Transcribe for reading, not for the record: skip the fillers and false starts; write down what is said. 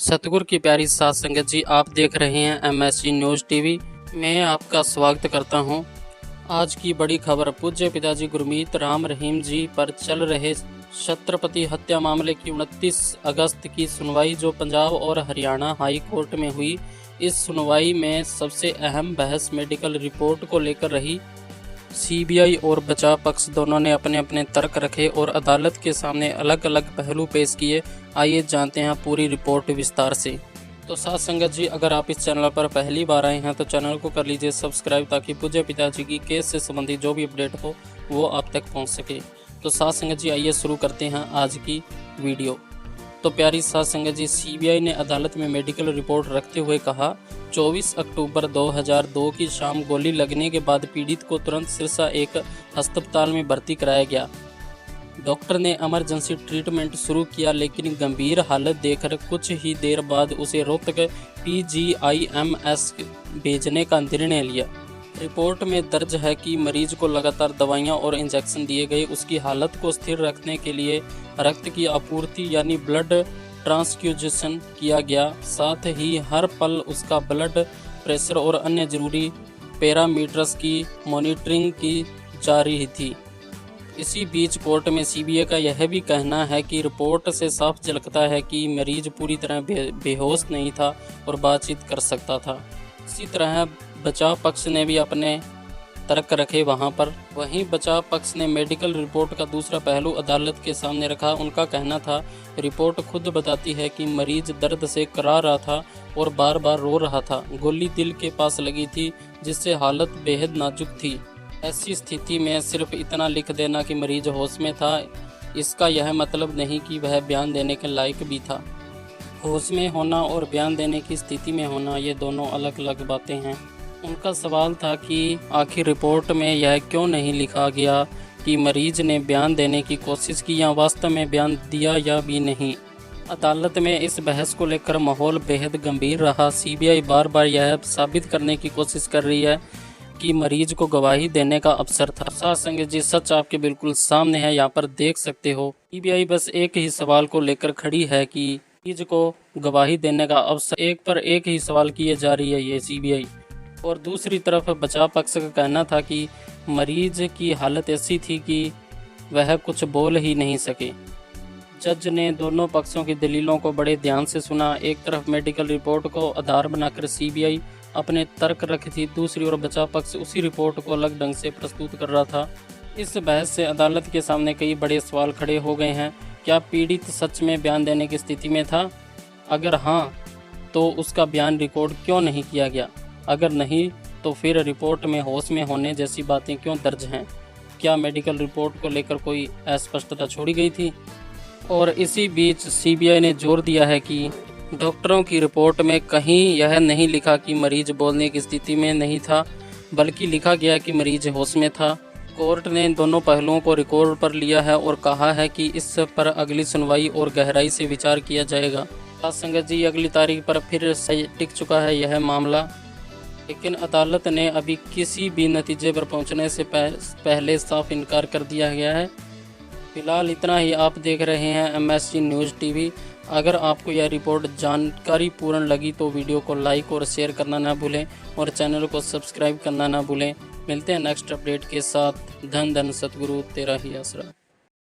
सतगुरु की प्यारी सात संगत जी, आप देख रहे हैं MSG न्यूज़ टीवी। मैं आपका स्वागत करता हूं। आज की बड़ी खबर, पूज्य पिताजी गुरमीत राम रहीम जी पर चल रहे छत्रपति हत्या मामले की 29 अगस्त की सुनवाई जो पंजाब और हरियाणा हाई कोर्ट में हुई। इस सुनवाई में सबसे अहम बहस मेडिकल रिपोर्ट को लेकर रही। CBI और बचाव पक्ष दोनों ने अपने अपने तर्क रखे और अदालत के सामने अलग अलग पहलू पेश किए। आइए जानते हैं पूरी रिपोर्ट विस्तार से। तो साथ संगत जी, अगर आप इस चैनल पर पहली बार आए हैं तो चैनल को कर लीजिए सब्सक्राइब, ताकि पूज्य पिताजी की केस से संबंधित जो भी अपडेट हो वो आप तक पहुंच सके। तो साथ संगत जी, आइए शुरू करते हैं आज की वीडियो। तो प्यारी साथ संगत जी, CBI ने अदालत में मेडिकल रिपोर्ट रखते हुए कहा, 24 अक्टूबर 2002 की शाम गोली लगने के बाद पीड़ित को तुरंत सिरसा एक अस्पताल में भर्ती कराया गया। डॉक्टर ने इमरजेंसी ट्रीटमेंट शुरू किया, लेकिन गंभीर हालत देखकर कुछ ही देर बाद उसे रोहतक PGIMS भेजने का निर्णय लिया। रिपोर्ट में दर्ज है कि मरीज को लगातार दवाइयां और इंजेक्शन दिए गए। उसकी हालत को स्थिर रखने के लिए रक्त की आपूर्ति यानी ब्लड ट्रांसफ्यूजन किया गया। साथ ही हर पल उसका ब्लड प्रेशर और अन्य जरूरी पैरामीटर्स की मॉनिटरिंग की जा रही थी। इसी बीच कोर्ट में CBI का यह भी कहना है कि रिपोर्ट से साफ झलकता है कि मरीज पूरी तरह बेहोश नहीं था और बातचीत कर सकता था। इसी तरह बचाव पक्ष ने भी अपने तर्क रखे वहां पर। वहीं बचाव पक्ष ने मेडिकल रिपोर्ट का दूसरा पहलू अदालत के सामने रखा। उनका कहना था, रिपोर्ट खुद बताती है कि मरीज दर्द से करा रहा था और बार बार रो रहा था। गोली दिल के पास लगी थी, जिससे हालत बेहद नाजुक थी। ऐसी स्थिति में सिर्फ इतना लिख देना कि मरीज होश में था, इसका यह मतलब नहीं कि वह बयान देने के लायक भी था। होश में होना और बयान देने की स्थिति में होना, ये दोनों अलग अलग बातें हैं। उनका सवाल था कि आखिर रिपोर्ट में यह क्यों नहीं लिखा गया कि मरीज ने बयान देने की कोशिश की या वास्तव में बयान दिया या भी नहीं। अदालत में इस बहस को लेकर माहौल बेहद गंभीर रहा। CBI बार बार यह साबित करने की कोशिश कर रही है कि मरीज को गवाही देने का अवसर था। साथ संगत जी, सच आपके बिल्कुल सामने है, यहाँ पर देख सकते हो। CBI बस एक ही सवाल को लेकर खड़ी है कि मरीज को गवाही देने का अवसर। एक पर एक ही सवाल किए जा रही है ये CBI। और दूसरी तरफ बचाव पक्ष का कहना था कि मरीज की हालत ऐसी थी कि वह कुछ बोल ही नहीं सके। जज ने दोनों पक्षों की दलीलों को बड़े ध्यान से सुना। एक तरफ मेडिकल रिपोर्ट को आधार बनाकर CBI अपने तर्क रखी थी, दूसरी ओर बचाव पक्ष उसी रिपोर्ट को अलग ढंग से प्रस्तुत कर रहा था। इस बहस से अदालत के सामने कई बड़े सवाल खड़े हो गए हैं। क्या पीड़ित सच में बयान देने की स्थिति में था? अगर हाँ, तो उसका बयान रिकॉर्ड क्यों नहीं किया गया? अगर नहीं, तो फिर रिपोर्ट में होश में होने जैसी बातें क्यों दर्ज हैं? क्या मेडिकल रिपोर्ट को लेकर कोई अस्पष्टता छोड़ी गई थी? और इसी बीच CBI ने जोर दिया है कि डॉक्टरों की रिपोर्ट में कहीं यह नहीं लिखा कि मरीज बोलने की स्थिति में नहीं था, बल्कि लिखा गया कि मरीज होश में था। कोर्ट ने दोनों पहलुओं को रिकॉर्ड पर लिया है और कहा है कि इस पर अगली सुनवाई और गहराई से विचार किया जाएगा। संगत जी, अगली तारीख पर फिर टिक चुका है यह मामला, लेकिन अदालत ने अभी किसी भी नतीजे पर पहुंचने से पहले साफ इनकार कर दिया गया है। फिलहाल इतना ही। आप देख रहे हैं MSG न्यूज़ टीवी। अगर आपको यह रिपोर्ट जानकारी पूर्ण लगी तो वीडियो को लाइक और शेयर करना ना भूलें और चैनल को सब्सक्राइब करना ना भूलें। मिलते हैं नेक्स्ट अपडेट के साथ। धन धन सतगुरु तेरा ही आसरा।